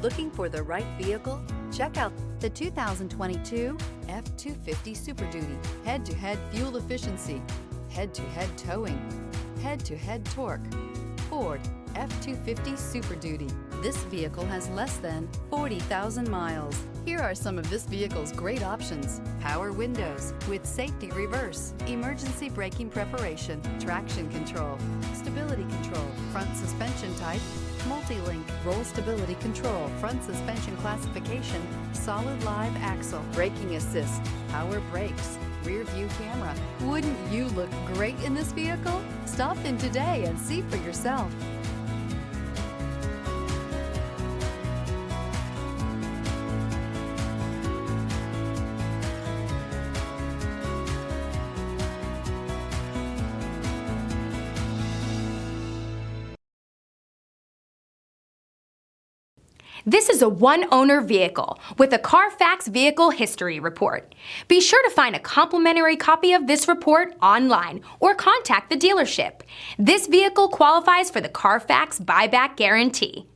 Looking for the right vehicle? Check out the 2022 F-250 Super Duty. Head-to-head fuel efficiency, head-to-head towing, head-to-head torque. Ford F-250 Super Duty. This vehicle has less than 40,000 miles. Here are some of this vehicle's great options: power windows with safety reverse, emergency braking preparation, traction control, stability control, front suspension type, multi-link, roll stability control, front suspension classification, solid live axle, braking assist, power brakes, rear view camera. Wouldn't you look great in this vehicle? Stop in today and see for yourself. This is a one-owner vehicle with a Carfax Vehicle History Report. Be sure to find a complimentary copy of this report online or contact the dealership. This vehicle qualifies for the Carfax Buyback Guarantee.